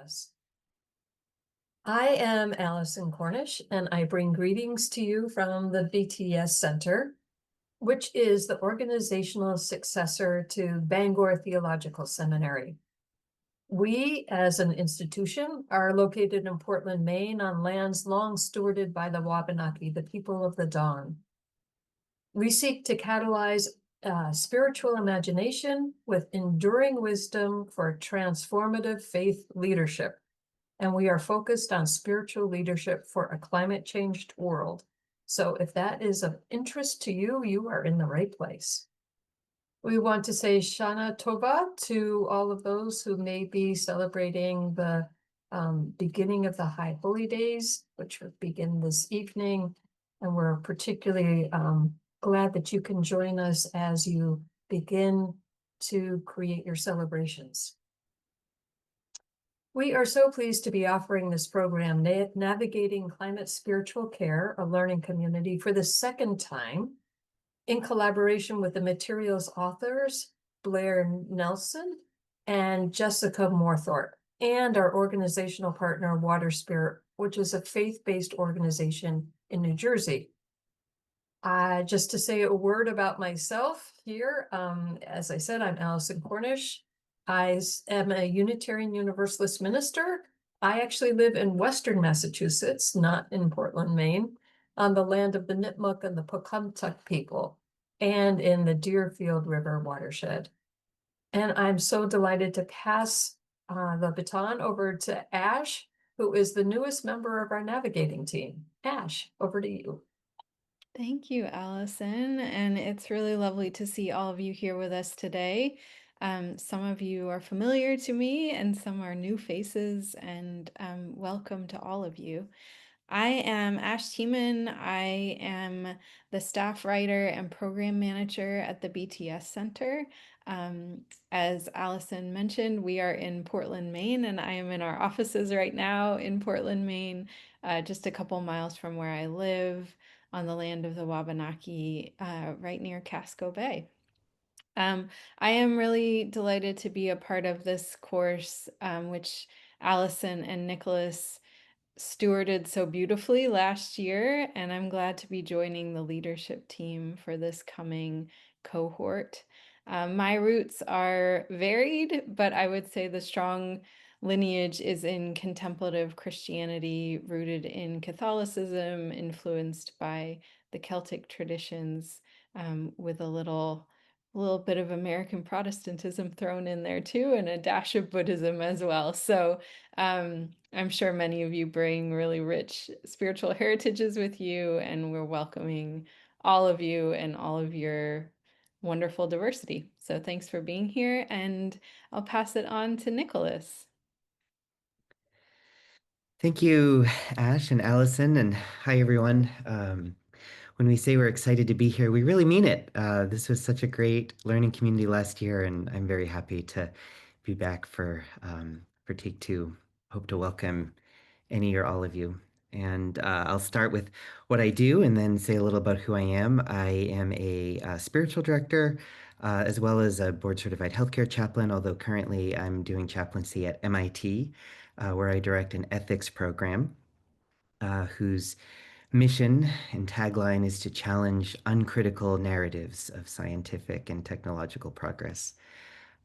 us. I am Allison Cornish, and I bring greetings to you from the BTS Center, which is the organizational successor to Bangor Theological Seminary. We, as an institution, are located in Portland, Maine, on lands long stewarded by the Wabanaki, the people of the dawn. We seek to catalyze spiritual imagination with enduring wisdom for transformative faith leadership. And we are focused on spiritual leadership for a climate-changed world. So if that is of interest to you, you are in the right place. We want to say Shana Tova to all of those who may be celebrating the beginning of the High Holy Days, which will begin this evening. And we're particularly glad that you can join us as you begin to create your celebrations. We are so pleased to be offering this program, Navigating Climate Spiritual Care, a learning community, for the second time in collaboration with the materials authors, Blair Nelson and Jessica Morthorpe, and our organizational partner, Water Spirit, which is a faith-based organization in New Jersey. Just to say a word about myself here, as I said, I'm Allison Cornish. I am a Unitarian Universalist minister. I actually live in Western Massachusetts, not in Portland, Maine, on the land of the Nipmuc and the Pocumtuck people, and in the Deerfield River watershed. And I'm so delighted to pass the baton over to Ash, who is the newest member of our navigating team. Ash, over to you. Thank you, Allison. And it's really lovely to see all of you here with us today. Some of you are familiar to me and some are new faces, and welcome to all of you. I am Ash Tiemann. I am the staff writer and program manager at the BTS Center. As Allison mentioned, we are in Portland, Maine, and I am in our offices right now in Portland, Maine, just a couple miles from where I live on the land of the Wabanaki, right near Casco Bay. I am really delighted to be a part of this course, which Allison and Nicholas stewarded so beautifully last year, and I'm glad to be joining the leadership team for this coming cohort. My roots are varied, but I would say the strong lineage is in contemplative Christianity, rooted in Catholicism, influenced by the Celtic traditions, with a little bit of American Protestantism thrown in there too, and a dash of Buddhism as well. So I'm sure many of you bring really rich spiritual heritages with you, and we're welcoming all of you and all of your wonderful diversity. So thanks for being here, and I'll pass it on to Nicholas. Thank you, Ash and Allison, and hi, everyone. When we say we're excited to be here, we really mean it. This was such a great learning community last year, and I'm very happy to be back for take two. Hope to welcome any or all of you. And I'll start with what I do and then say a little about who I am. I am a spiritual director, as well as a board certified healthcare chaplain, although currently I'm doing chaplaincy at MIT, where I direct an ethics program whose mission and tagline is to challenge uncritical narratives of scientific and technological progress.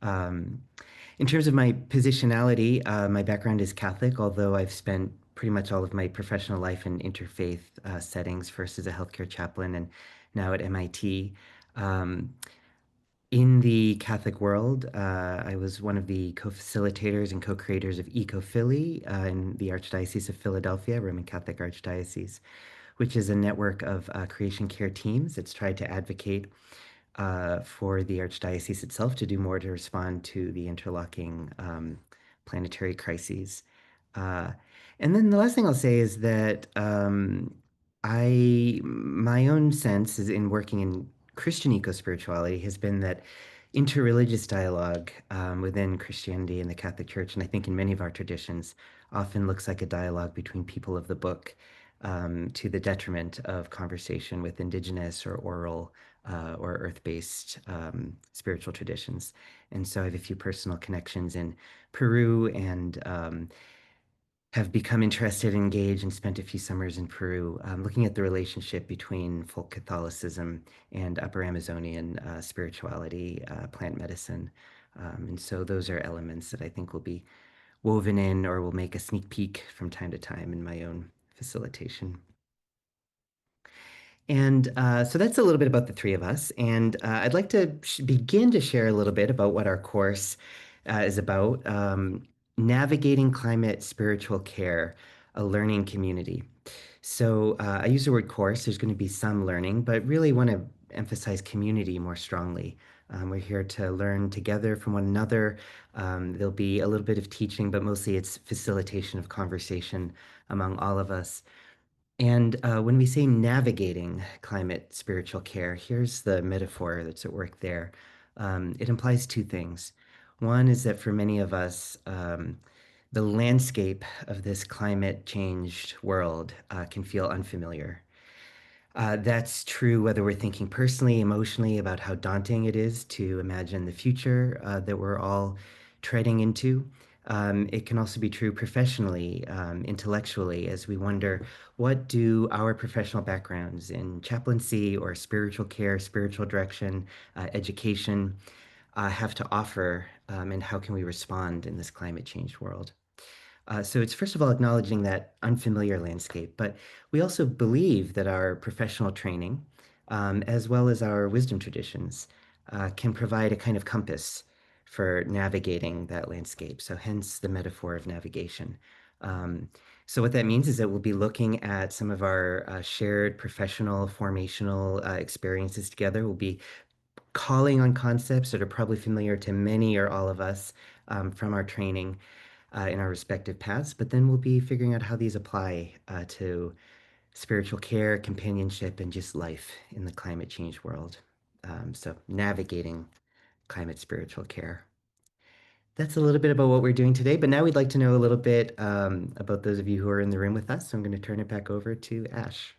Um, in terms of my positionality, my background is Catholic, although I've spent pretty much all of my professional life in interfaith settings, first as a healthcare chaplain and now at MIT. Um, in the Catholic world, I was one of the co-facilitators and co-creators of EcoPhilly in the Archdiocese of Philadelphia, Roman Catholic Archdiocese, which is a network of creation care teams that's tried to advocate for the Archdiocese itself to do more to respond to the interlocking planetary crises. Uh, and then the last thing I'll say is that my own sense is in working in Christian eco-spirituality has been that interreligious dialogue within Christianity and the Catholic Church, and I think in many of our traditions, often looks like a dialogue between people of the book to the detriment of conversation with indigenous or oral or earth-based spiritual traditions. And so I have a few personal connections in Peru and have become interested, engaged, and spent a few summers in Peru looking at the relationship between folk Catholicism and Upper Amazonian spirituality, plant medicine. And so those are elements that I think will be woven in or will make a sneak peek from time to time in my own facilitation. And so that's a little bit about the three of us. And I'd like to begin to share a little bit about what our course is about, navigating climate spiritual care, a learning community. So I use the word course. There's going to be some learning, but really want to emphasize community more strongly. We're here to learn together from one another. There'll be a little bit of teaching, but mostly it's facilitation of conversation among all of us. And when we say navigating climate spiritual care, here's the metaphor that's at work there. It implies two things. One is that for many of us, the landscape of this climate changed world can feel unfamiliar. That's true whether we're thinking personally, emotionally about how daunting it is to imagine the future that we're all treading into. It can also be true professionally, intellectually, as we wonder what do our professional backgrounds in chaplaincy or spiritual care, spiritual direction, education have to offer, and how can we respond in this climate change world? So it's first of all acknowledging that unfamiliar landscape, but we also believe that our professional training, as well as our wisdom traditions, can provide a kind of compass for navigating that landscape. So hence the metaphor of navigation. Um, so what that means is that we'll be looking at some of our shared professional formational experiences together. We'll be calling on concepts that are probably familiar to many or all of us from our training in our respective paths, but then we'll be figuring out how these apply to spiritual care, companionship, and just life in the climate change world. So navigating climate spiritual care. That's a little bit about what we're doing today, but now we'd like to know a little bit about those of you who are in the room with us. So I'm going to turn it back over to Ash.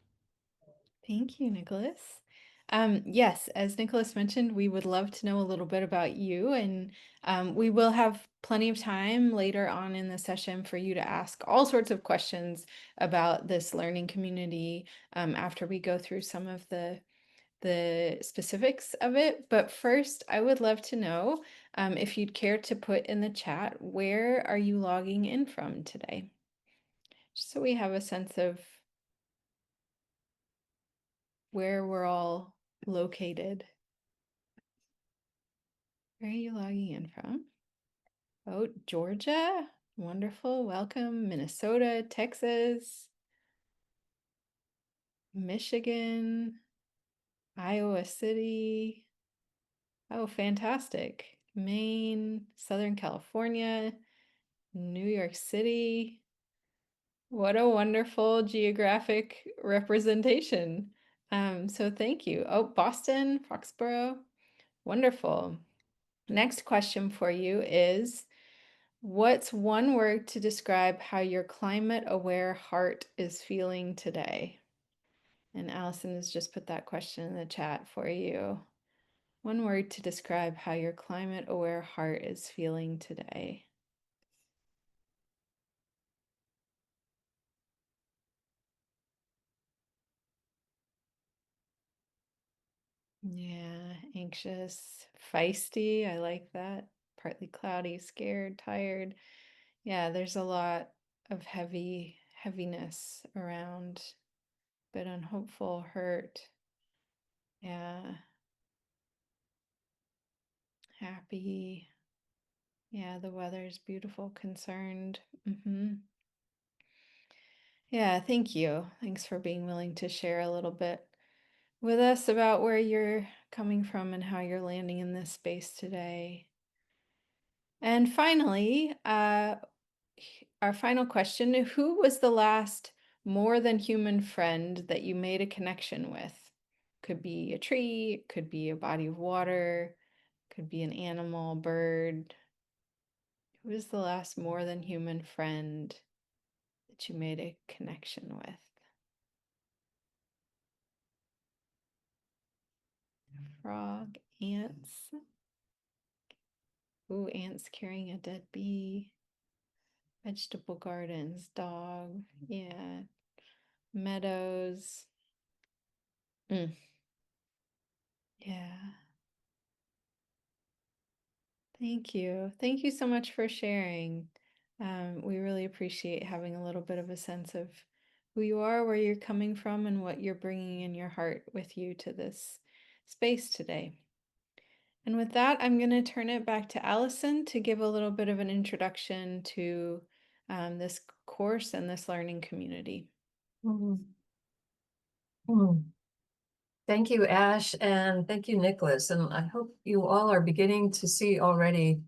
Thank you, Nicholas. Yes, as Nicholas mentioned, we would love to know a little bit about you, and we will have plenty of time later on in the session for you to ask all sorts of questions about this learning community after we go through some of the specifics of it. But first, I would love to know if you'd care to put in the chat, where are you logging in from today? Just so we have a sense of where we're all located. Where are you logging in from? Oh, Georgia. Wonderful. Welcome. Minnesota, Texas, Michigan, Iowa City. Oh, fantastic. Maine, Southern California, New York City. What a wonderful geographic representation. So thank you. Oh, Boston, Foxborough. Wonderful. Next question for you is, what's one word to describe how your climate-aware heart is feeling today? And Allison has just put that question in the chat for you. One word to describe how your climate-aware heart is feeling today. Yeah, anxious, feisty. I like that. Partly cloudy, scared, tired. Yeah, there's a lot of heaviness around, but unhopeful, hurt. Yeah, happy. Yeah, the weather's beautiful, concerned. Yeah, thank you. Thanks for being willing to share a little bit with us about where you're coming from and how you're landing in this space today. And finally, our final question, who was the last more than human friend that you made a connection with? Could be a tree, could be a body of water, could be an animal, bird. Who was the last more than human friend that you made a connection with? frog, ants. Ooh, ants carrying a dead bee. Vegetable gardens, dog, yeah, meadows. Yeah. Thank you. Thank you so much for sharing. We really appreciate having a little bit of a sense of who you are, where you're coming from, and what you're bringing in your heart with you to this space today. And with that, I'm going to turn it back to Allison to give a little bit of an introduction to this course and this learning community. Mhm. Mm. Thank you, Ash, and thank you, Nicholas. And I hope you all are beginning to see already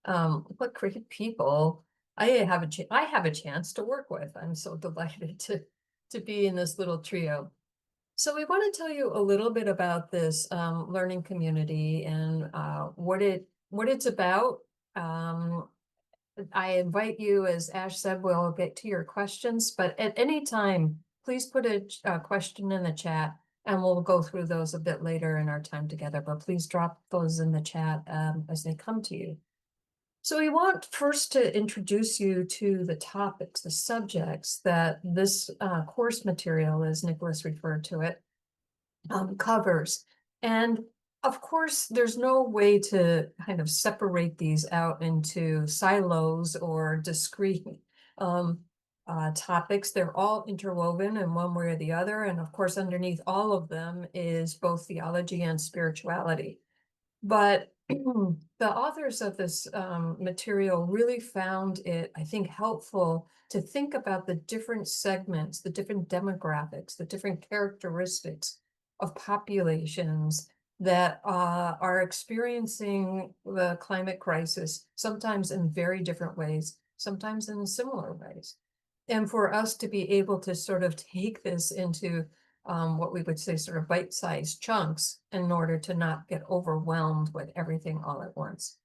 what great people I have a chance to work with. I'm so delighted to be in this little trio. So we want to tell you a little bit about this learning community and what it's about. I invite you, as Ash said, we'll get to your questions, but at any time, please put a question in the chat and we'll go through those a bit later in our time together, but please drop those in the chat as they come to you. So we want first to introduce you to the topics, the subjects that this course material, as Nicholas referred to it, covers. And of course, there's no way to kind of separate these out into silos or discrete topics. They're all interwoven in one way or the other. And of course, underneath all of them is both theology and spirituality. But the authors of this material really found it, I think, helpful to think about the different segments, the different demographics, the different characteristics of populations that are experiencing the climate crisis, sometimes in very different ways, sometimes in similar ways. And for us to be able to sort of take this into what we would say sort of bite-sized chunks in order to not get overwhelmed with everything all at once.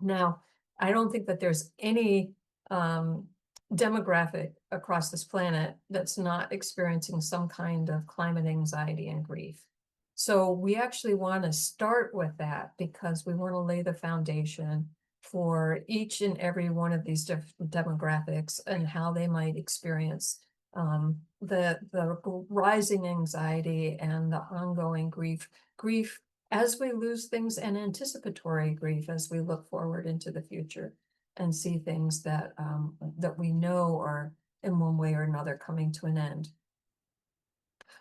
Now, I don't think that there's any demographic across this planet that's not experiencing some kind of climate anxiety and grief. So we actually want to start with that because we want to lay the foundation for each and every one of these different demographics and how they might experience the rising anxiety and the ongoing grief as we lose things, and anticipatory grief as we look forward into the future and see things that that we know are in one way or another coming to an end.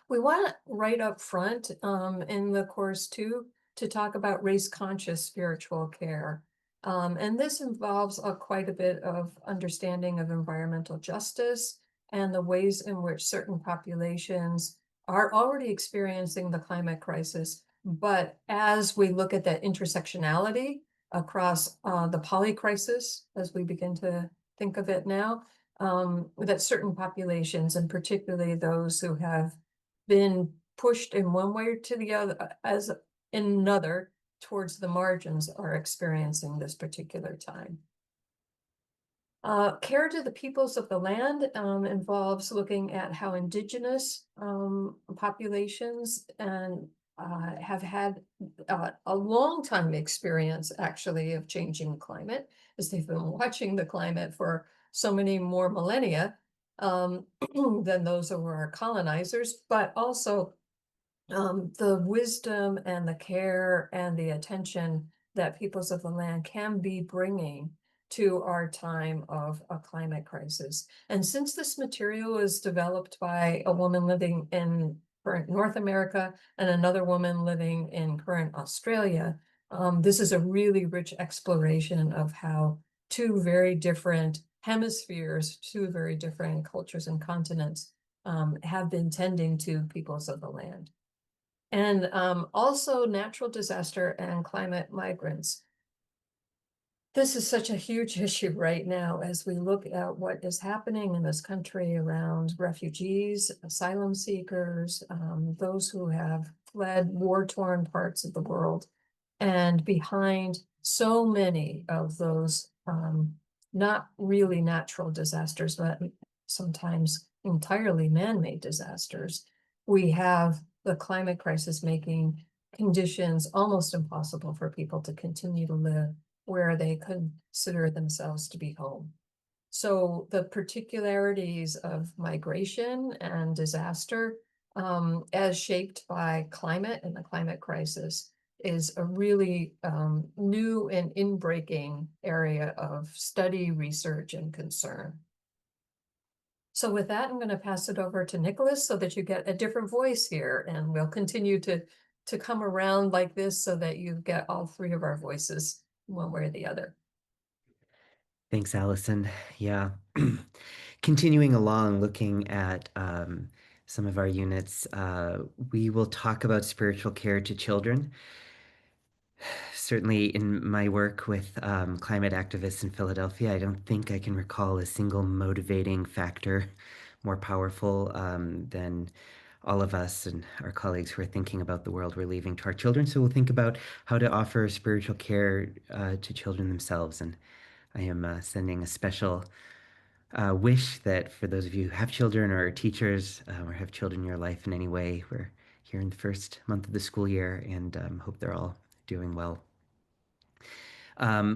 We want right up front in the course too to talk about race-conscious spiritual care. And this involves quite a bit of understanding of environmental justice and the ways in which certain populations are already experiencing the climate crisis. But as we look at that intersectionality across the polycrisis, as we begin to think of it now, that certain populations, and particularly those who have been pushed in one way or to the other, as in another, towards the margins, are experiencing this particular time. Care to the peoples of the land involves looking at how indigenous populations and have had a long time experience actually of changing climate, as they've been watching the climate for so many more millennia than those who were our colonizers, but also the wisdom and the care and the attention that peoples of the land can be bringing to our time of a climate crisis. And since this material is developed by a woman living in current North America and another woman living in current Australia, this is a really rich exploration of how two very different hemispheres, two very different cultures and continents have been tending to peoples of the land. And also natural disaster and climate migrants. This is such a huge issue right now as we look at what is happening in this country around refugees, asylum seekers, those who have fled war-torn parts of the world. And behind so many of those not really natural disasters, but sometimes entirely man-made disasters, we have the climate crisis making conditions almost impossible for people to continue to live where they consider themselves to be home. So the particularities of migration and disaster, as shaped by climate and the climate crisis, is a really new and inbreaking area of study, research, and concern. So with that, I'm going to pass it over to Nicholas so that you get a different voice here, and we'll continue to come around like this so that you get all three of our voices one way or the other. Thanks, Allison. Yeah. Continuing along, looking at some of our units, we will talk about spiritual care to children. Certainly, in my work with climate activists in Philadelphia, I don't think I can recall a single motivating factor more powerful than all of us and our colleagues who are thinking about the world we're leaving to our children. So we'll think about how to offer spiritual care to children themselves. And I am sending a special wish that for those of you who have children or are teachers or have children in your life in any way, we're here in the first month of the school year and hope they're all doing well.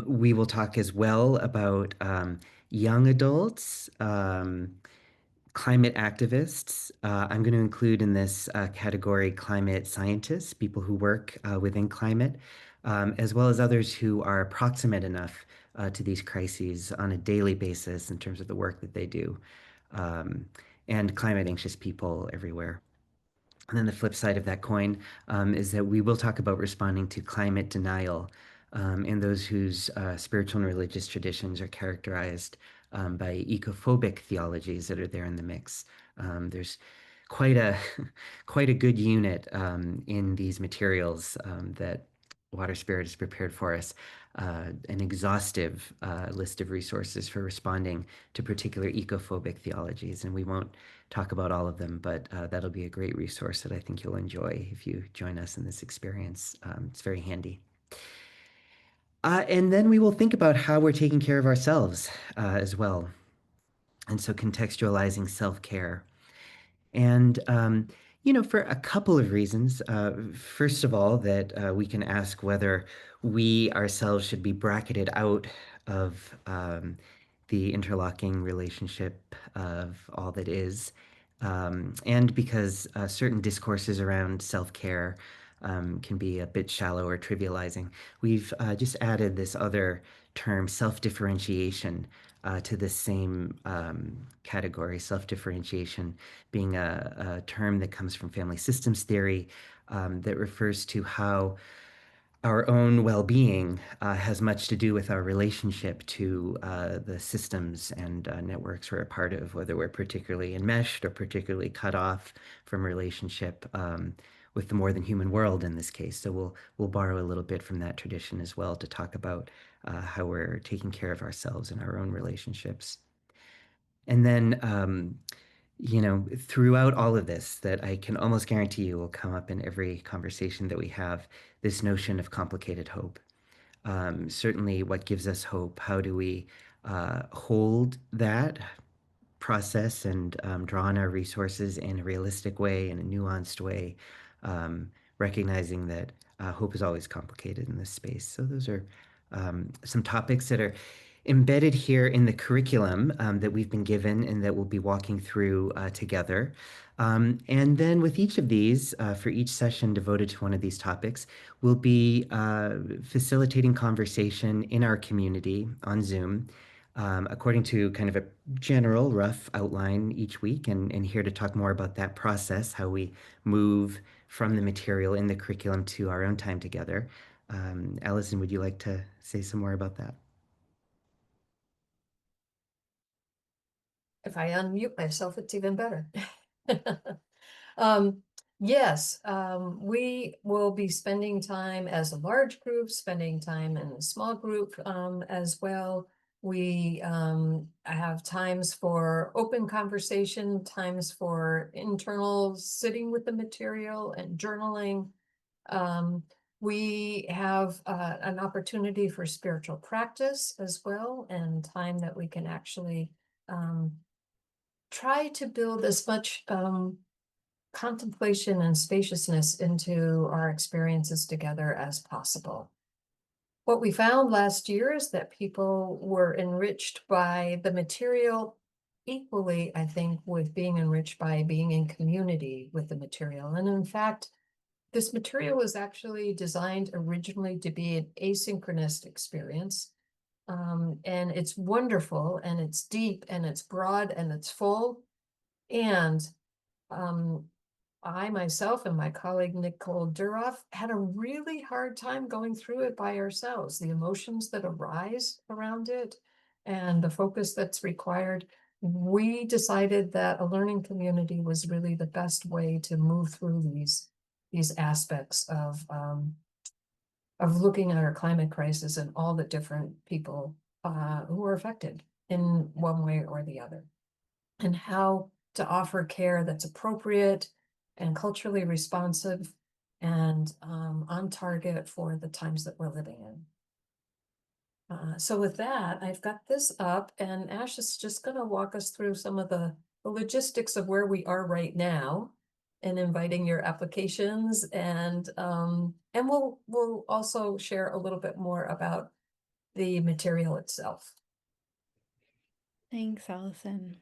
We will talk as well about young adults, climate activists. I'm going to include in this category climate scientists, people who work within climate, as well as others who are proximate enough to these crises on a daily basis in terms of the work that they do, and climate anxious people everywhere. And then the flip side of that coin is that we will talk about responding to climate denial and those whose spiritual and religious traditions are characterized by ecophobic theologies that are there in the mix. There's quite a quite a good unit in these materials that Water Spirit has prepared for us, an exhaustive list of resources for responding to particular ecophobic theologies. And we won't talk about all of them, but that'll be a great resource that I think you'll enjoy if you join us in this experience. It's very handy. And then we will think about how we're taking care of ourselves as well. And so contextualizing self-care. And, for a couple of reasons. First of all, that we can ask whether we ourselves should be bracketed out of the interlocking relationship of all that is. And because certain discourses around self-care can be a bit shallow or trivializing, we've just added this other term, self-differentiation, to the same category, self-differentiation being a term that comes from family systems theory that refers to how our own well-being has much to do with our relationship to the systems and networks we're a part of, whether we're particularly enmeshed or particularly cut off from relationship with the more than human world in this case. So we'll borrow a little bit from that tradition as well to talk about how we're taking care of ourselves in our own relationships. And then, throughout all of this, that I can almost guarantee you will come up in every conversation that we have, this notion of complicated hope. Certainly, what gives us hope? How do we hold that process and draw on our resources in a realistic way, in a nuanced way, recognizing that hope is always complicated in this space. So those are some topics that are embedded here in the curriculum that we've been given and that we'll be walking through together. And then with each of these, for each session devoted to one of these topics, we'll be facilitating conversation in our community on Zoom, according to kind of a general rough outline each week, and here to talk more about that process, how we move from the material in the curriculum to our own time together. Allison, would you like to say some more about that? If I unmute myself, it's even better. Yes, we will be spending time as a large group, spending time in a small group as well. We have times for open conversation, times for internal sitting with the material and journaling. We have an opportunity for spiritual practice as well, and time that we can actually try to build as much contemplation and spaciousness into our experiences together as possible. What we found last year is that people were enriched by the material equally, I think, with being enriched by being in community with the material. And in fact, this material was actually designed originally to be an asynchronous experience. And it's wonderful, and it's deep, and it's broad, and it's full. And um, I myself and my colleague Nicole Duroff had a really hard time going through it by ourselves. The emotions that arise around it and the focus that's required. We decided that a learning community was really the best way to move through these aspects of looking at our climate crisis and all the different people who are affected in one way or the other, and how to offer care that's appropriate and culturally responsive and on target for the times that we're living in. So with that, I've got this up, and Ash is just going to walk us through some of the logistics of where we are right now, and inviting your applications, and we'll also share a little bit more about the material itself. Thanks, Allison.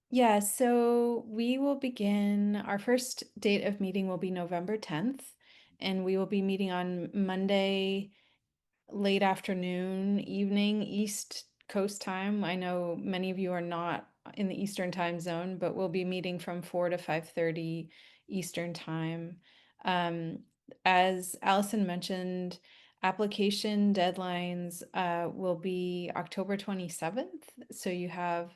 Yeah, so we will begin, our first date of meeting will be November 10th, and we will be meeting on Monday, late afternoon, evening, East Coast time. I know many of you are not in the Eastern time zone, but we'll be meeting from 4 to 5:30 Eastern time. As Allison mentioned, application deadlines will be October 27th. So you have,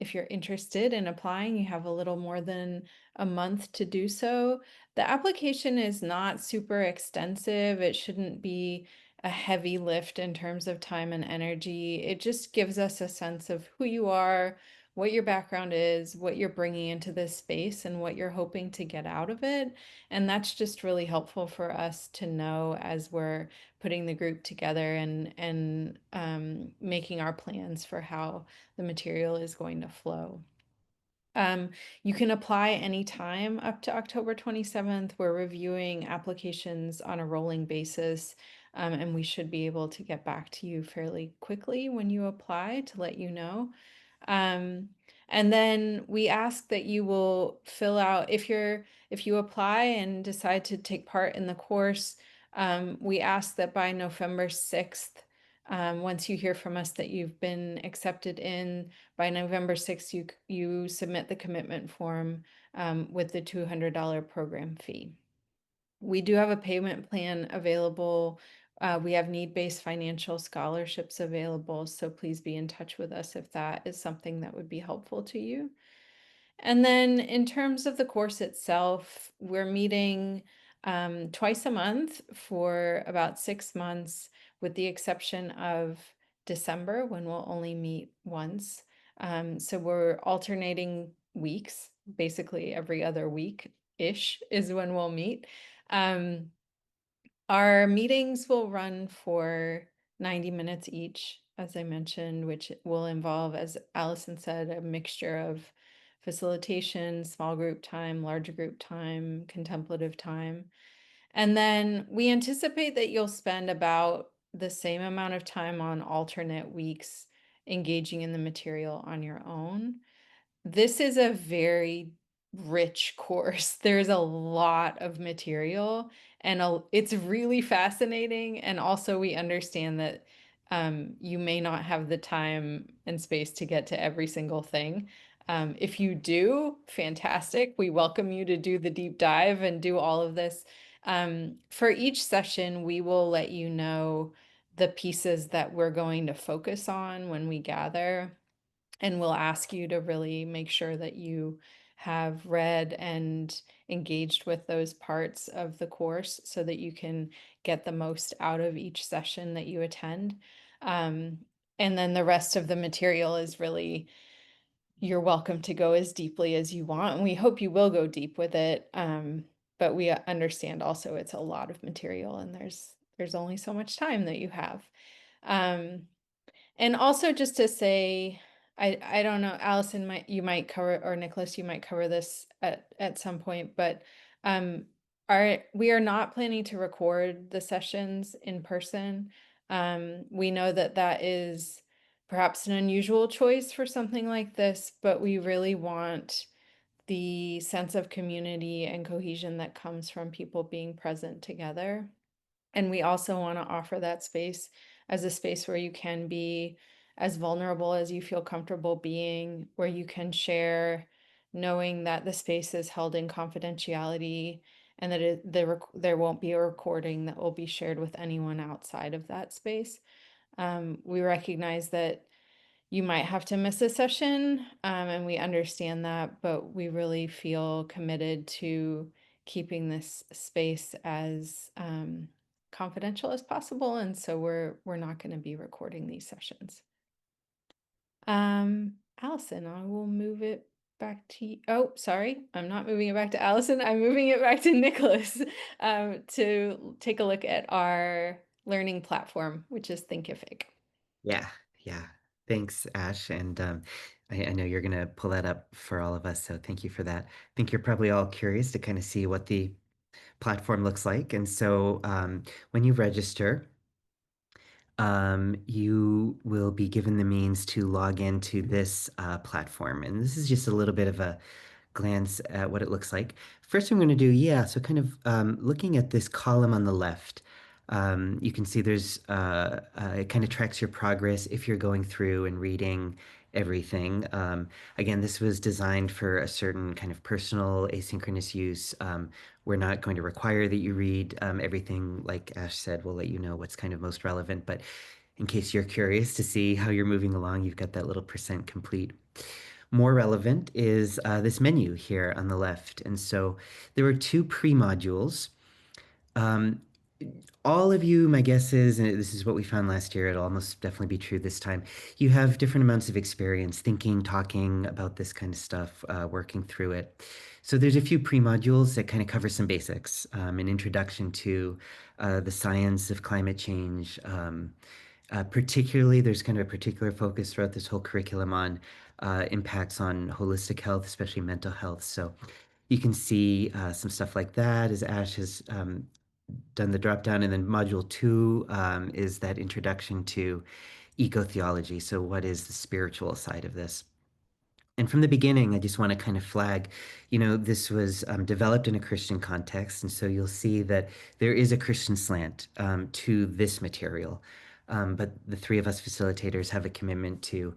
if you're interested in applying, you have a little more than a month to do so. The application is not super extensive. It shouldn't be a heavy lift in terms of time and energy. It just gives us a sense of who you are, what your background is, what you're bringing into this space, and what you're hoping to get out of it. And that's just really helpful for us to know as we're putting the group together and making our plans for how the material is going to flow. You can apply anytime up to October 27th. We're reviewing applications on a rolling basis, and we should be able to get back to you fairly quickly when you apply to let you know. And then we ask that you will fill out, if you apply and decide to take part in the course, we ask that by November 6th, once you hear from us that you've been accepted in, by November 6th, you submit the commitment form with the $200 program fee. We do have a payment plan available. We have need-based financial scholarships available, so please be in touch with us if that is something that would be helpful to you. And then in terms of the course itself, we're meeting twice a month for about 6 months, with the exception of December, when we'll only meet once. So we're alternating weeks, basically every other week-ish is when we'll meet. Our meetings will run for 90 minutes each, as I mentioned, which will involve, as Allison said, a mixture of facilitation, small group time, larger group time, contemplative time. And then we anticipate that you'll spend about the same amount of time on alternate weeks engaging in the material on your own. This is a very rich course. There's a lot of material, and it's really fascinating. And also, we understand that you may not have the time and space to get to every single thing. If you do, fantastic. We welcome you to do the deep dive and do all of this. For each session, we will let you know the pieces that we're going to focus on when we gather. And we'll ask you to really make sure that you have read and engaged with those parts of the course so that you can get the most out of each session that you attend. And then the rest of the material is really, you're welcome to go as deeply as you want. And we hope you will go deep with it. But we understand also it's a lot of material, and there's only so much time that you have. And also, just to say, I don't know, Allison might cover, or Nicholas, you might cover this at some point, but um we are not planning to record the sessions in person. We know that that is perhaps an unusual choice for something like this, but we really want the sense of community and cohesion that comes from people being present together. And we also want to offer that space as a space where you can be as vulnerable as you feel comfortable being, where you can share, knowing that the space is held in confidentiality and that there won't be a recording that will be shared with anyone outside of that space. We recognize that you might have to miss a session, and we understand that, but we really feel committed to keeping this space as confidential as possible, and so we're not going to be recording these sessions. Allison, I will move it back to you. Oh, sorry, I'm not moving it back to Allison. I'm moving it back to Nicholas to take a look at our learning platform, which is Thinkific. Yeah, yeah. Thanks, Ash. And I know you're going to pull that up for all of us. So thank you for that. I think you're probably all curious to kind of see what the platform looks like. And so when you register, you will be given the means to log into this platform. And this is just a little bit of a glance at what it looks like. First, I'm going to do, yeah, so kind of looking at this column on the left, you can see there's, it kind of tracks your progress if you're going through and reading everything. Again, this was designed for a certain kind of personal asynchronous use. We're not going to require that you read everything. Like Ash said, we'll let you know what's kind of most relevant. But in case you're curious to see how you're moving along, you've got that little percent complete. More relevant is this menu here on the left. And so there were two pre-modules. Um, all of you, my guess is, and this is what we found last year, it'll almost definitely be true this time, you have different amounts of experience thinking, talking about this kind of stuff, working through it. So there's a few pre-modules that kind of cover some basics, an introduction to the science of climate change. Particularly, there's kind of a particular focus throughout this whole curriculum on impacts on holistic health, especially mental health. So you can see some stuff like that as Ash has done the drop down. And then module 2 is that introduction to eco-theology. So what is the spiritual side of this? And from the beginning, I just want to kind of flag, this was developed in a Christian context. And so you'll see that there is a Christian slant to this material. But the three of us facilitators have a commitment to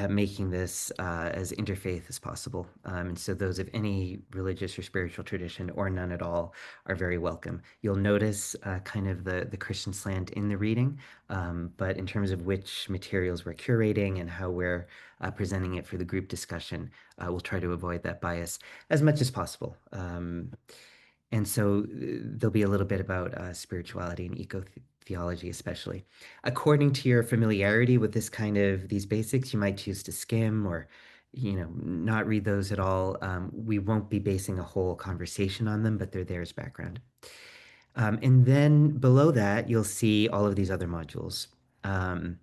making this as interfaith as possible. And so those of any religious or spiritual tradition or none at all are very welcome. You'll notice kind of the Christian slant in the reading, but in terms of which materials we're curating and how we're presenting it for the group discussion, we'll try to avoid that bias as much as possible. And so there'll be a little bit about spirituality and eco-theology, especially. According to your familiarity with this kind of these basics, you might choose to skim or, not read those at all. We won't be basing a whole conversation on them, but they're there as background. And then below that, you'll see all of these other modules. I'm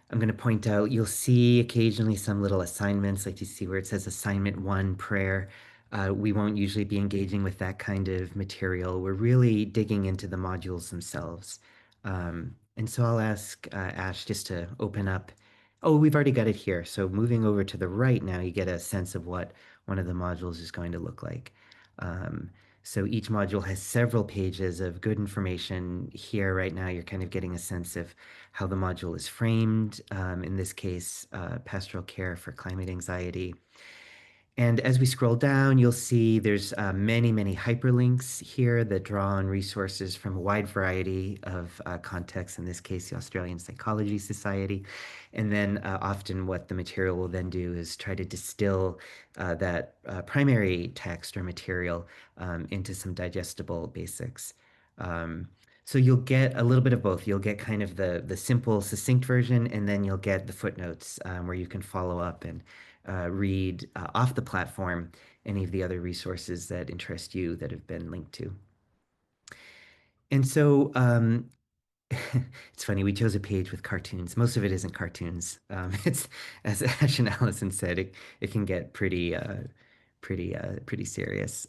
going to point out, you'll see occasionally some little assignments, like you see where it says assignment 1, prayer. We won't usually be engaging with that kind of material. We're really digging into the modules themselves. And so I'll ask Ash just to open up. Oh, we've already got it here. So moving over to the right now, you get a sense of what one of the modules is going to look like. So each module has several pages of good information. Here right now, you're kind of getting a sense of how the module is framed, in this case, pastoral care for climate anxiety. And as we scroll down, you'll see there's many, many hyperlinks here that draw on resources from a wide variety of contexts, in this case, the Australian Psychology Society. And then often what the material will then do is try to distill that primary text or material into some digestible basics. So you'll get a little bit of both. You'll get kind of the simple, succinct version, and then you'll get the footnotes where you can follow up and read off the platform any of the other resources that interest you that have been linked to. And so it's funny, we chose a page with cartoons. Most of it isn't cartoons. It's, as Ash and Allison said, it can get pretty serious.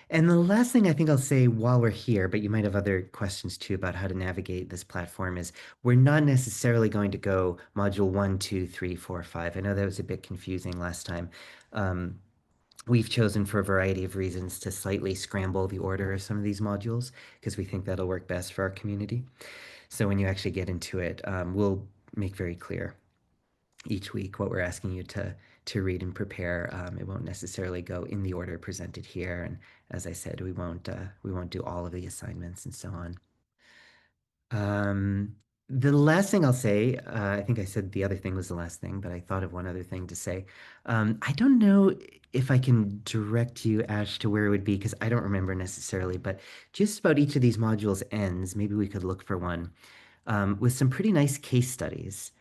And the last thing I think I'll say while we're here, but you might have other questions too about how to navigate this platform, is we're not necessarily going to go module 1, 2, 3, 4, 5. I know that was a bit confusing last time. Um, we've chosen for a variety of reasons to slightly scramble the order of some of these modules because we think that'll work best for our community. So when you actually get into it, we'll make very clear each week what we're asking you to read and prepare. It won't necessarily go in the order presented here, and as I said, we won't do all of the assignments and so on. The last thing I'll say, I think I said the other thing was the last thing, but I thought of one other thing to say. I don't know if I can direct you, Ash, to where it would be because I don't remember necessarily, but just about each of these modules ends, maybe we could look for one with some pretty nice case studies.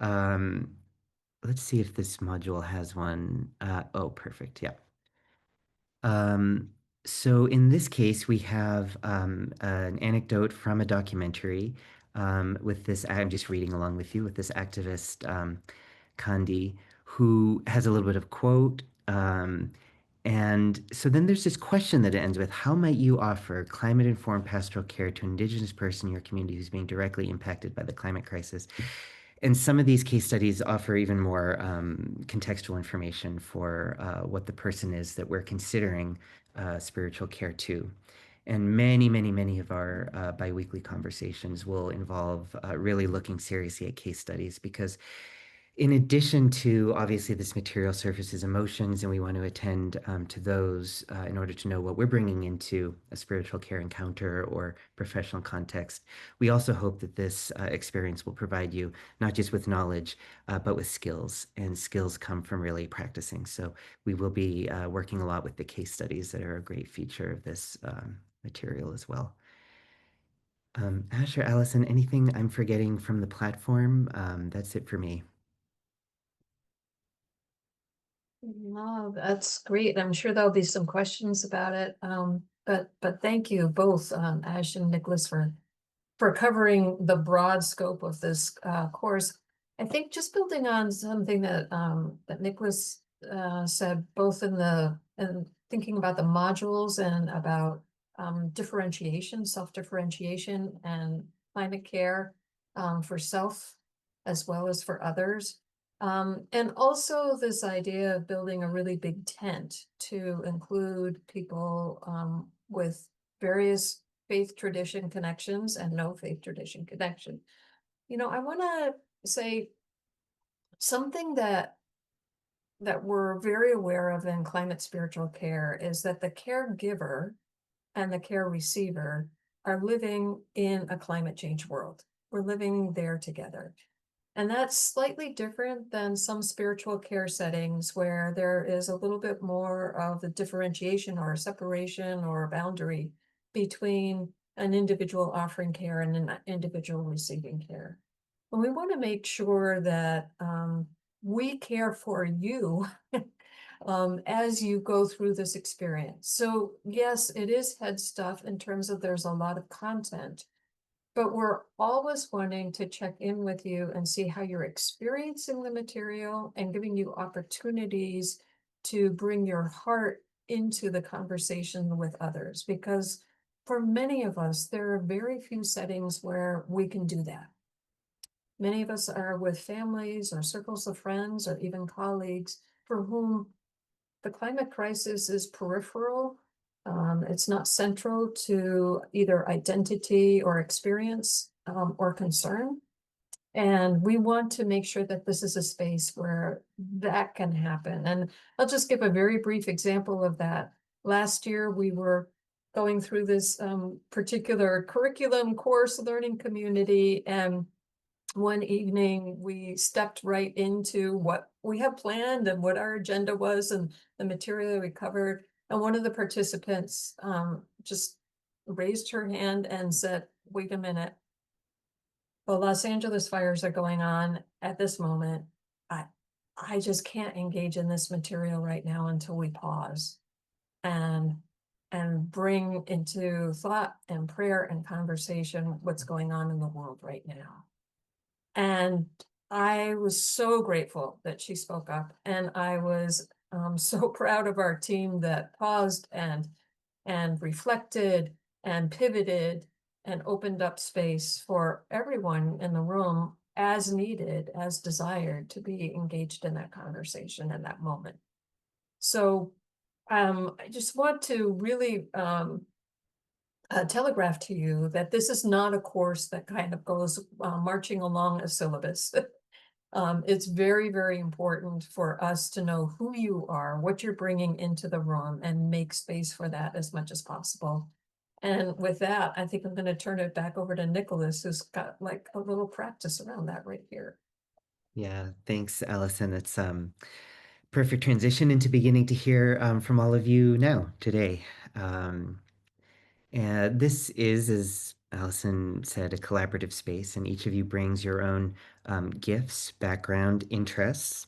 Um, let's see if this module has one. Oh, perfect. Yeah. Um, so in this case, we have an anecdote from a documentary with this. I'm just reading along with you with this activist, Kandi, who has a little bit of quote. And so then there's this question that it ends with: how might you offer climate-informed pastoral care to an Indigenous person in your community who's being directly impacted by the climate crisis? And some of these case studies offer even more contextual information for what the person is that we're considering spiritual care to. And many of our biweekly conversations will involve really looking seriously at case studies because in addition to obviously this material surfaces emotions, and we want to attend to those in order to know what we're bringing into a spiritual care encounter or professional context, we also hope that this experience will provide you not just with knowledge, but with skills. And skills come from really practicing. So we will be working a lot with the case studies that are a great feature of this material as well. Ash or Allison, anything I'm forgetting from the platform? That's it for me. No, that's great. I'm sure there'll be some questions about it. But thank you both, Ash and Nicholas, for covering the broad scope of this course. I think just building on something that Nicholas said, both in thinking about the modules and about differentiation, self-differentiation, and climate care for self as well as for others. And also this idea of building a really big tent to include people with various faith tradition connections and no faith tradition connection. I want to say something that we're very aware of in climate spiritual care is that the caregiver and the care receiver are living in a climate change world. We're living there together. And that's slightly different than some spiritual care settings where there is a little bit more of the differentiation or separation or boundary between an individual offering care and an individual receiving care. And we want to make sure that we care for you as you go through this experience. So yes, it is head stuff in terms of there's a lot of content, but we're always wanting to check in with you and see how you're experiencing the material and giving you opportunities to bring your heart into the conversation with others. Because for many of us, there are very few settings where we can do that. Many of us are with families or circles of friends or even colleagues for whom the climate crisis is peripheral. It's not central to either identity or experience or concern. And we want to make sure that this is a space where that can happen. And I'll just give a very brief example of that. Last year, we were going through this particular curriculum course learning community, and one evening we stepped right into what we had planned and what our agenda was and the material we covered. And one of the participants just raised her hand and said, wait a minute, the Los Angeles fires are going on at this moment. I just can't engage in this material right now until we pause. And and bring into thought and prayer and conversation what's going on in the world right now. And I was so grateful that she spoke up, and I was so proud of our team that paused and reflected and pivoted and opened up space for everyone in the room as needed, as desired, to be engaged in that conversation in that moment. So I just want to really telegraph to you that this is not a course that kind of goes marching along a syllabus. It's very, very important for us to know who you are, what you're bringing into the room, and make space for that as much as possible. And with that, I think I'm going to turn it back over to Nicholas, who's got like a little practice around that right here. Yeah, thanks, Allison. It's perfect transition into beginning to hear from all of you now today. And this is, as Allison said, a collaborative space, and each of you brings your own gifts, background, interests.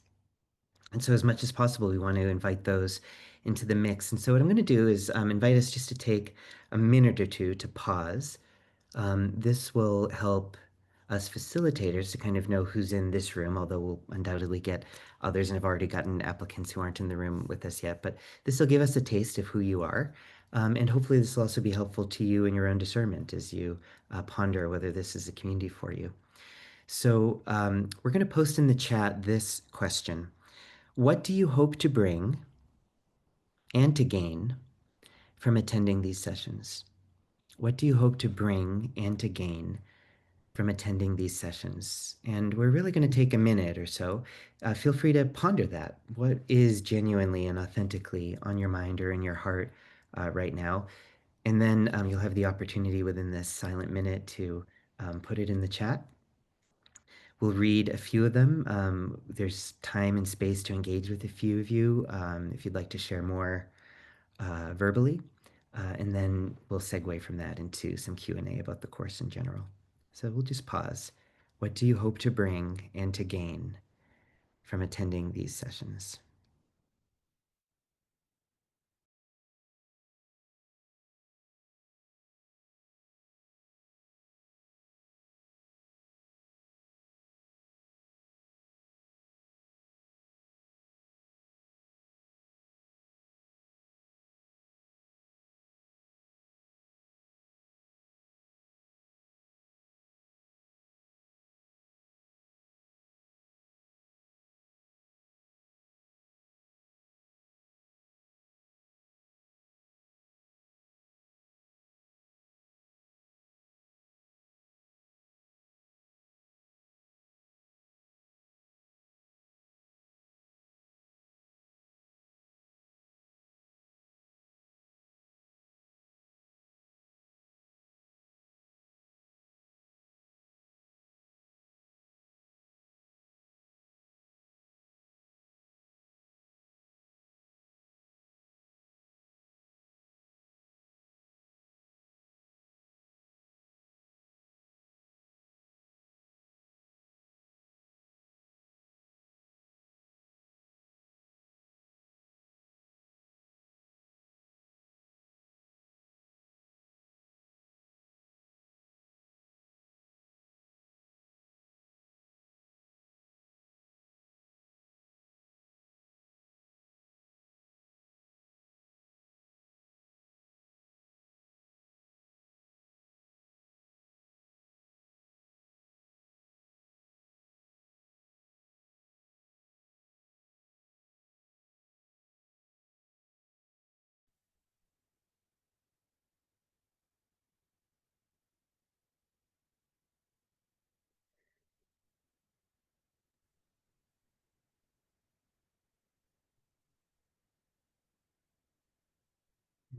And so, as much as possible, we want to invite those into the mix. And so, what I'm going to do is invite us just to take a minute or two to pause. This will help us facilitators to kind of know who's in this room, although we'll undoubtedly get others and have already gotten applicants who aren't in the room with us yet. But this will give us a taste of who you are. And hopefully, this will also be helpful to you in your own discernment as you ponder whether this is a community for you. So, we're going to post in the chat this question: what do you hope to bring and to gain from attending these sessions? What do you hope to bring and to gain from attending these sessions? And we're really going to take a minute or so. Feel free to ponder that. What is genuinely and authentically on your mind or in your heart right now? And then you'll have the opportunity within this silent minute to put it in the chat. We'll read a few of them. There's time and space to engage with a few of you if you'd like to share more verbally. And then we'll segue from that into some Q&A about the course in general. So we'll just pause. What do you hope to bring and to gain from attending these sessions?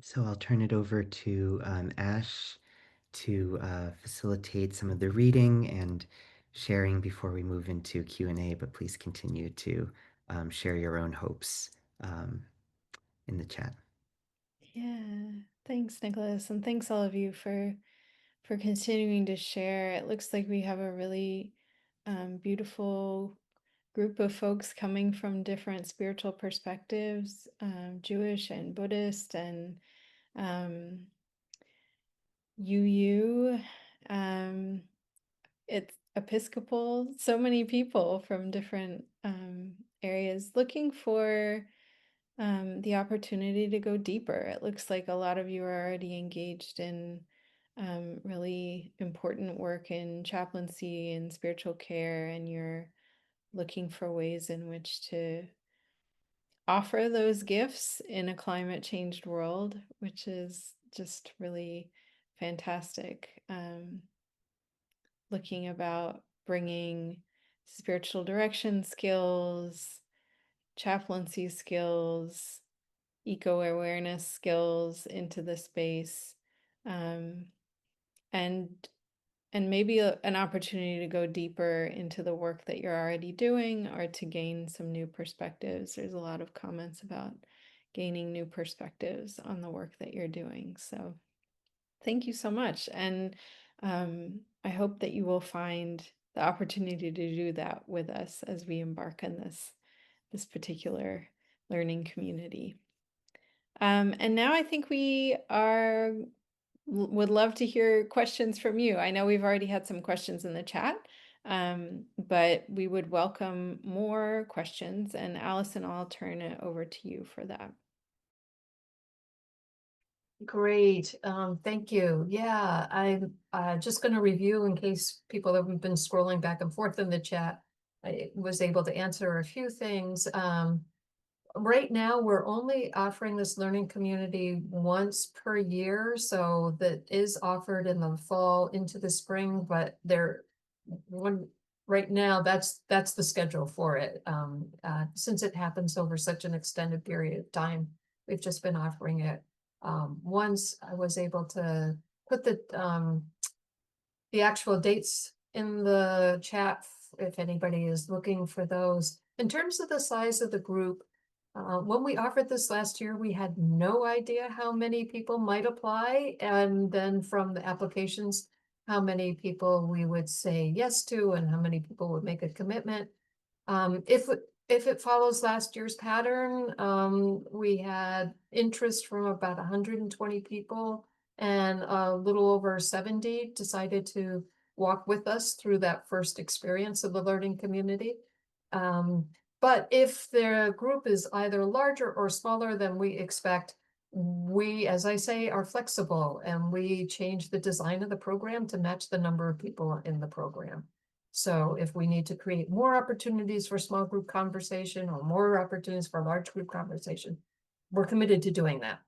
So I'll turn it over to Ash to facilitate some of the reading and sharing before we move into Q&A, but please continue to share your own hopes in the chat. Yeah, thanks, Nicholas, and thanks all of you for continuing to share. It looks like we have a really beautiful group of folks coming from different spiritual perspectives, Jewish and Buddhist and UU, it's Episcopal, so many people from different areas looking for the opportunity to go deeper. It looks like a lot of you are already engaged in really important work in chaplaincy and spiritual care, and you're looking for ways in which to offer those gifts in a climate changed world, which is just really fantastic. Looking about bringing spiritual direction skills, chaplaincy skills, eco-awareness skills into the space, um, and maybe an opportunity to go deeper into the work that you're already doing or to gain some new perspectives. There's a lot of comments about gaining new perspectives on the work that you're doing. So thank you so much. And I hope that you will find the opportunity to do that with us as we embark on this particular learning community. And now I think we would love to hear questions from you. I know we've already had some questions in the chat, but we would welcome more questions. And Allison, I'll turn it over to you for that. Great, thank you. Yeah, I'm just going to review in case people have been scrolling back and forth in the chat. I was able to answer a few things. Right now, we're only offering this learning community once per year, so that is offered in the fall into the spring, but right now, that's the schedule for it. Since it happens over such an extended period of time, we've just been offering it. Once I was able to put the actual dates in the chat if anybody is looking for those. In terms of the size of the group, when we offered this last year, we had no idea how many people might apply, and then from the applications, how many people we would say yes to and how many people would make a commitment. If it follows last year's pattern, we had interest from about 120 people, and a little over 70 decided to walk with us through that first experience of the learning community. But if the group is either larger or smaller than we expect, we, as I say, are flexible, and we change the design of the program to match the number of people in the program. So if we need to create more opportunities for small group conversation or more opportunities for large group conversation, we're committed to doing that.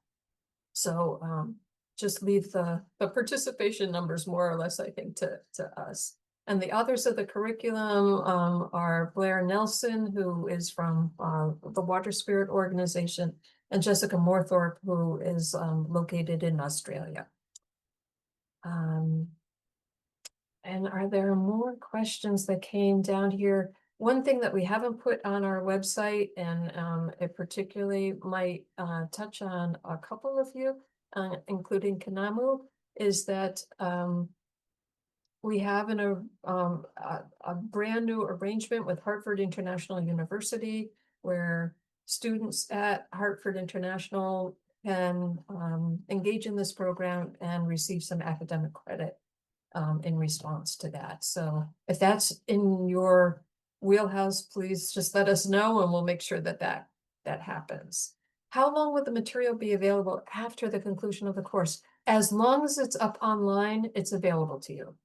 So just leave the participation numbers more or less, I think, to us. And the authors of the curriculum are Blair Nelson, who is from the Water Spirit Organization, and Jessica Moorthorpe, who is located in Australia. And are there more questions that came down here? One thing that we haven't put on our website, and it particularly might touch on a couple of you, including Kanamu, is that we have a brand new arrangement with Hartford International University, where students at Hartford International can engage in this program and receive some academic credit in response to that. So if that's in your wheelhouse, please just let us know and we'll make sure that that happens. How long would the material be available after the conclusion of the course? As long as it's up online, it's available to you.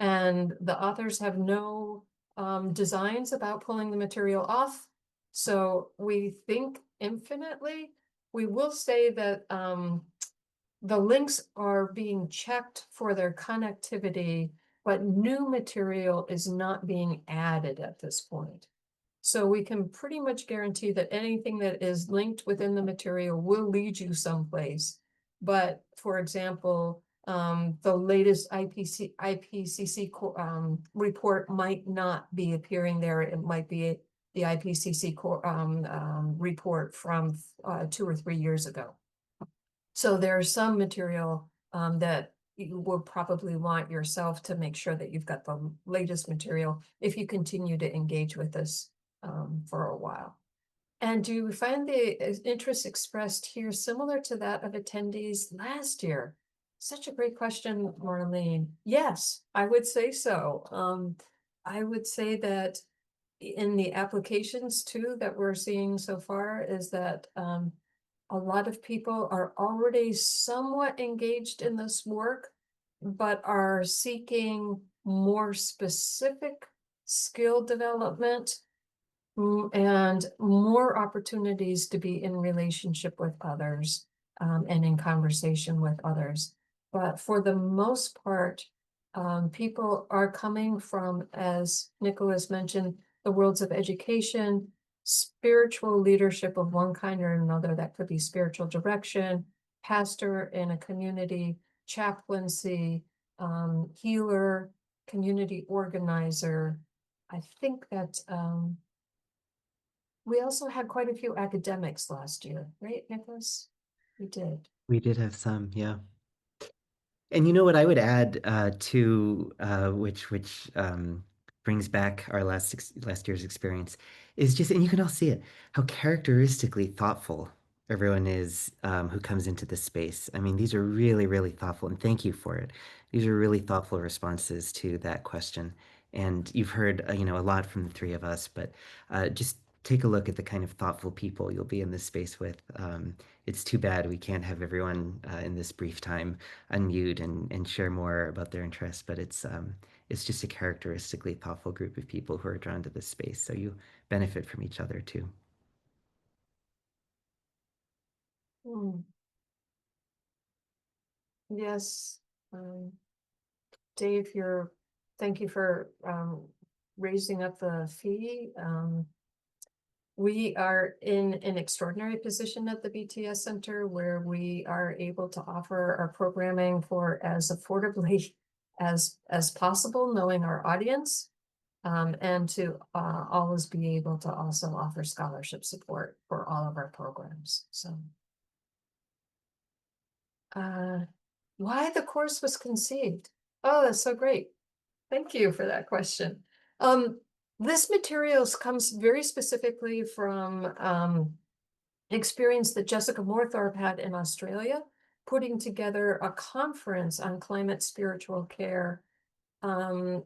And the authors have no designs about pulling the material off. So we think infinitely. We will say that the links are being checked for their connectivity, but new material is not being added at this point. So we can pretty much guarantee that anything that is linked within the material will lead you someplace. But for example, the latest IPCC report might not be appearing there. It might be the IPCC report from 2 or 3 years ago. So there's some material that you will probably want yourself to make sure that you've got the latest material if you continue to engage with us for a while. And do you find the interest expressed here similar to that of attendees last year? Such a great question, Marlene. Yes, I would say so. I would say that in the applications too that we're seeing so far is that a lot of people are already somewhat engaged in this work, but are seeking more specific skill development, and more opportunities to be in relationship with others, and in conversation with others. But for the most part, people are coming from, as Nicholas mentioned, the worlds of education, spiritual leadership of one kind or another. That could be spiritual direction, pastor in a community, chaplaincy, healer, community organizer. I think that we also had quite a few academics last year, right, Nicholas? We did. We did have some, yeah. And you know what I would add to which brings back our last year's experience is just, and you can all see it, how characteristically thoughtful everyone is who comes into this space. I mean, these are really, really thoughtful, and thank you for it. These are really thoughtful responses to that question. And you've heard, a lot from the three of us, but just take a look at the kind of thoughtful people you'll be in this space with. It's too bad we can't have everyone in this brief time unmute and share more about their interests, but it's just a characteristically thoughtful group of people who are drawn to this space. So you benefit from each other too. Hmm. Yes. Dave, thank you for raising up the fee. We are in an extraordinary position at the BTS Center where we are able to offer our programming for as affordably as possible, knowing our audience, and to always be able to also offer scholarship support for all of our programs. So, why the course was conceived? Oh, that's so great. Thank you for that question. This materials comes very specifically from experience that Jessica Moorthorpe had in Australia, putting together a conference on climate spiritual care um,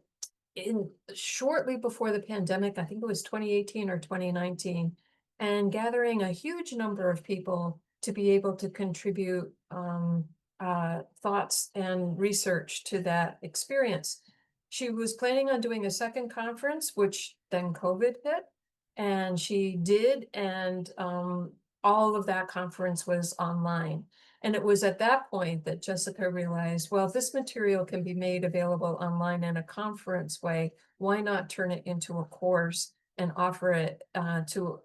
in shortly before the pandemic. I think it was 2018 or 2019, and gathering a huge number of people to be able to contribute thoughts and research to that experience. She was planning on doing a second conference, which then COVID hit, and she did, and all of that conference was online. And it was at that point that Jessica realized, well, if this material can be made available online in a conference way, why not turn it into a course and offer it to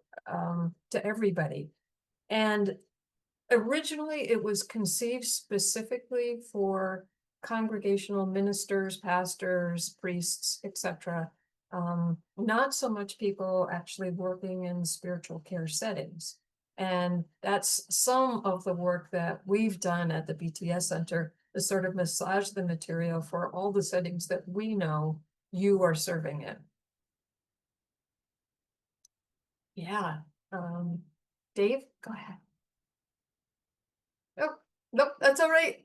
everybody? And originally, it was conceived specifically for congregational ministers, pastors, priests, etc. Not so much people actually working in spiritual care settings. And that's some of the work that we've done at the BTS Center, is sort of massage the material for all the settings that we know you are serving in. Yeah. Dave, go ahead. Oh, nope, that's all right.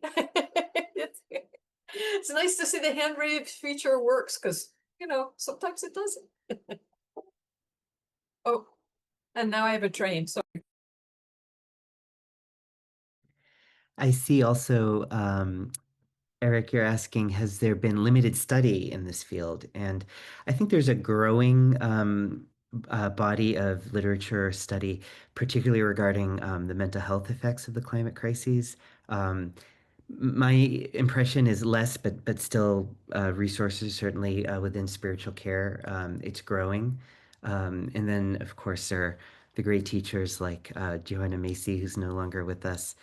It's nice to see the hand raise feature works, because, sometimes it doesn't. Oh, and now I have a train, so. I see also, Eric, you're asking, has there been limited study in this field? And I think there's a growing body of literature study, particularly regarding the mental health effects of the climate crises. My impression is less, but still resources certainly within spiritual care. It's growing. And then, of course, there are the great teachers like Joanna Macy, who's no longer with us.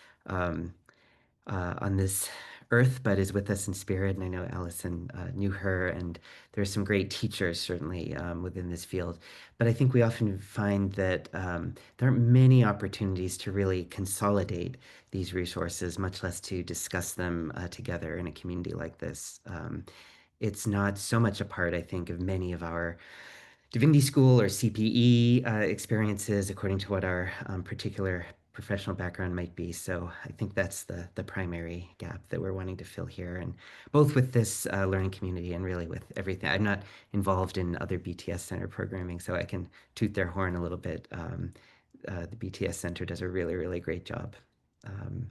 On this earth, but is with us in spirit. And I know Allison knew her, and there's some great teachers certainly within this field. But I think we often find that there aren't many opportunities to really consolidate these resources, much less to discuss them together in a community like this. It's not so much a part, I think, of many of our divinity school or CPE experiences according to what our particular professional background might be. So I think that's the primary gap that we're wanting to fill here, and both with this learning community and really with everything. I'm not involved in other BTS Center programming, so I can toot their horn a little bit. The BTS Center does a really, really great job um,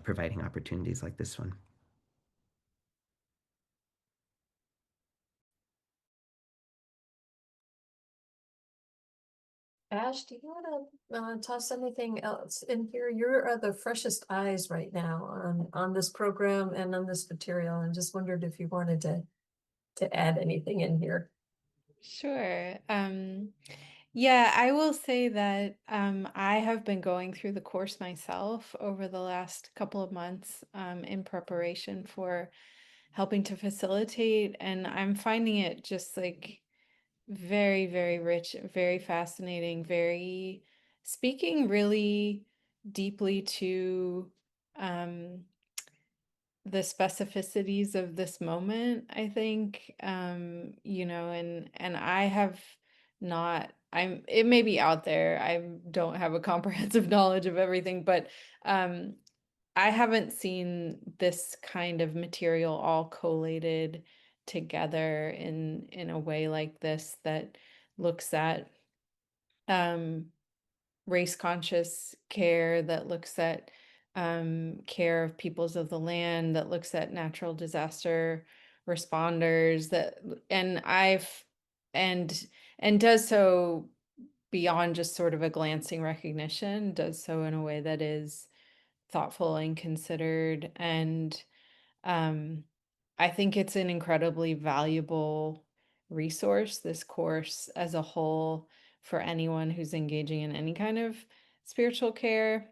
providing opportunities like this one. Ash, do you want to toss anything else in here? You're the freshest eyes right now on this program and on this material, and just wondered if you wanted to add anything in here. Sure. Yeah, I will say that I have been going through the course myself over the last couple of months in preparation for helping to facilitate, and I'm finding it just like very, very rich, very fascinating, very speaking really deeply to um, the specificities of this moment, I think, and I have not, it may be out there. I don't have a comprehensive knowledge of everything, but um, I haven't seen this kind of material all collated together in a way like this that looks at um, race conscious care, that looks at care of peoples of the land, that looks at natural disaster responders, and and and does so beyond just sort of a glancing recognition, does so in a way that is thoughtful and considered. And um, I think it's an incredibly valuable resource, this course as a whole, for anyone who's engaging in any kind of spiritual care.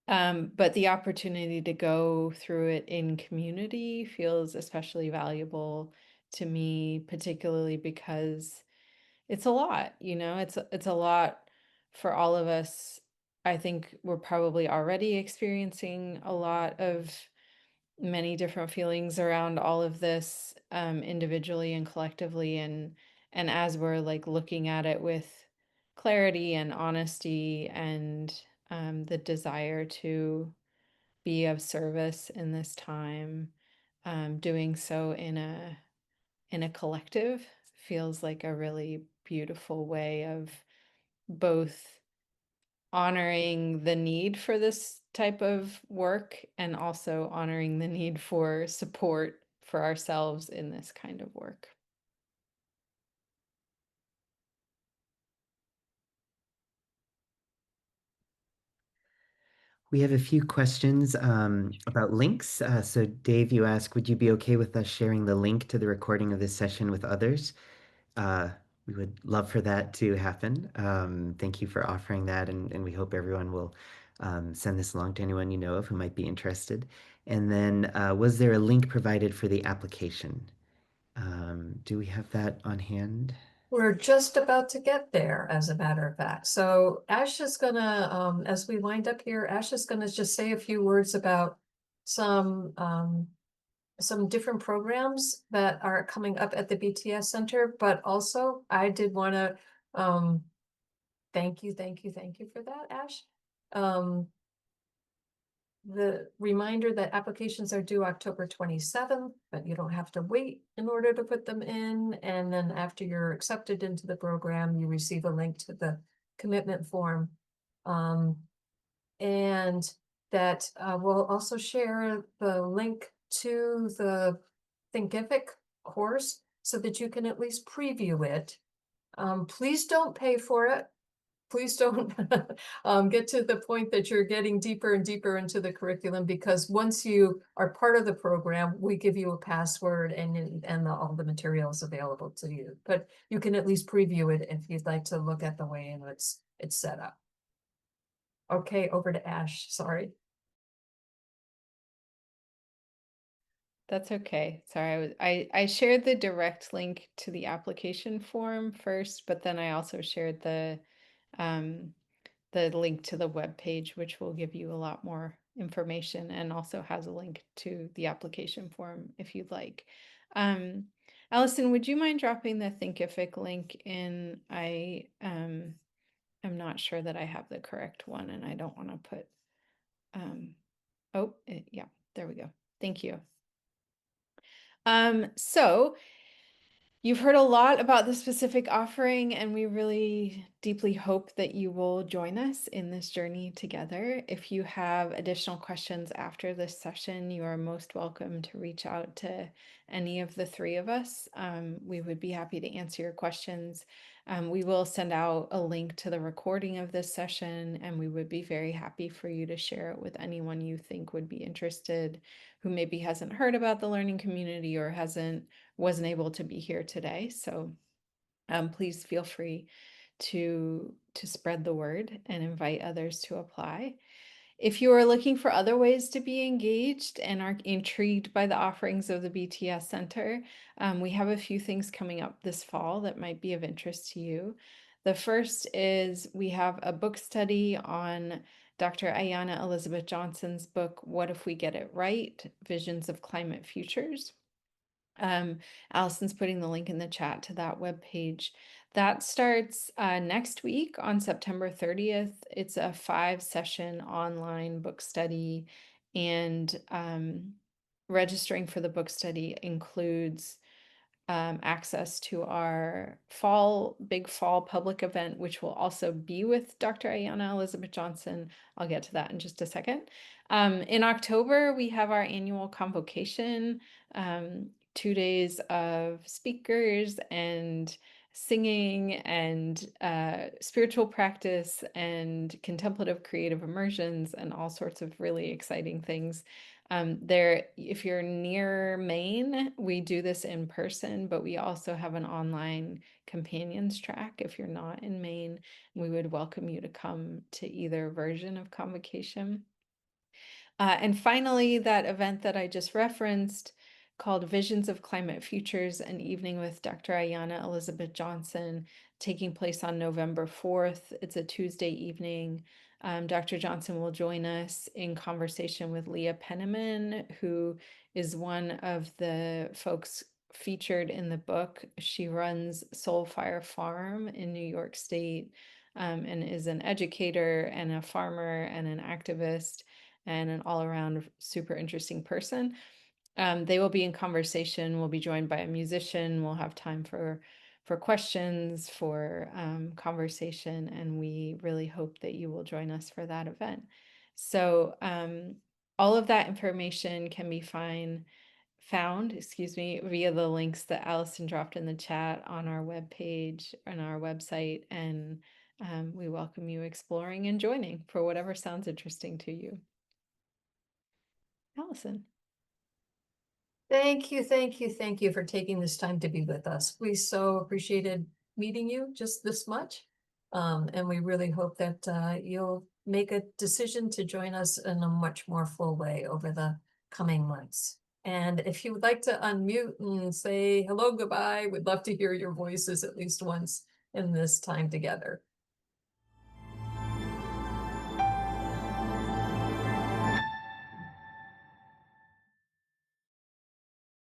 But the opportunity to go through it in community feels especially valuable to me, particularly because it's a lot, it's a lot for all of us. I think we're probably already experiencing a lot of many different feelings around all of this, individually and collectively, and as we're like looking at it with clarity and honesty and the desire to be of service in this time, doing so in a collective feels like a really beautiful way of both honoring the need for this type of work and also honoring the need for support for ourselves in this kind of work. We have a few questions about links. So Dave, you asked, would you be okay with us sharing the link to the recording of this session with others? Uh, we would love for that to happen. Thank you for offering that, and we hope everyone will send this along to anyone you know of who might be interested. And then, was there a link provided for the application? Do we have that on hand? We're just about to get there, as a matter of fact. So Ash is gonna, as we wind up here, Ash is gonna just say a few words about some different programs that are coming up at the BTS Center, but also I did wanna, thank you for that, Ash. The reminder that applications are due October 27th, but you don't have to wait in order to put them in. And then after you're accepted into the program, you receive a link to the commitment form. And that we'll also share the link to the Thinkific course so that you can at least preview it. Please don't pay for it. Please don't get to the point that you're getting deeper and deeper into the curriculum, because once you are part of the program, we give you a password and all the materials available to you. But you can at least preview it if you'd like to look at the way in which it's set up. Okay, over to Ash. Sorry. That's okay. Sorry, I shared the direct link to the application form first, but then I also shared um, the link to the web page, which will give you a lot more information and also has a link to the application form if you'd like. Um, Allison, would you mind dropping the Thinkific link in? I am not sure that I have the correct one, and I don't want to put yeah, there we go. Thank you. So you've heard a lot about the specific offering, and we really deeply hope that you will join us in this journey together. If you have additional questions after this session, you are most welcome to reach out to any of the three of us. We would be happy to answer your questions. We will send out a link to the recording of this session, and we would be very happy for you to share it with anyone you think would be interested, who maybe hasn't heard about the learning community or wasn't able to be here today. So please feel free to spread the word and invite others to apply. If you are looking for other ways to be engaged and are intrigued by the offerings of the BTS Center, we have a few things coming up this fall that might be of interest to you. The first is we have a book study on Dr. Ayanna Elizabeth Johnson's book, What If We Get It Right? Visions of Climate Futures. Allison's putting the link in the chat to that webpage. That starts next week on September 30th. It's a 5-session online book study, and registering for the book study includes access to our big fall public event, which will also be with Dr. Ayanna Elizabeth Johnson. I'll get to that in just a second. In October, we have our annual convocation, 2 days of speakers and singing and spiritual practice and contemplative creative immersions and all sorts of really exciting things. If you're near Maine, we do this in person, but we also have an online companions track. If you're not in Maine, we would welcome you to come to either version of convocation. And finally, that event that I just referenced, called Visions of Climate Futures, an evening with Dr. Ayanna Elizabeth Johnson, taking place on November 4th. It's a Tuesday evening. Dr. Johnson will join us in conversation with Leah Penniman, who is one of the folks featured in the book. She runs Soulfire Farm in New York State, and is an educator and a farmer and an activist and an all-around super interesting person. They will be in conversation. We'll be joined by a musician. We'll have time for questions, for conversation, and we really hope that you will join us for that event. So all of that information can be found, via the links that Allison dropped in the chat on our webpage and our website, and we welcome you exploring and joining for whatever sounds interesting to you. Allison. Thank you, thank you, thank you for taking this time to be with us. We so appreciated meeting you just this much. And we really hope that you'll make a decision to join us in a much more full way over the coming months. And if you would like to unmute and say hello, goodbye, we'd love to hear your voices at least once in this time together.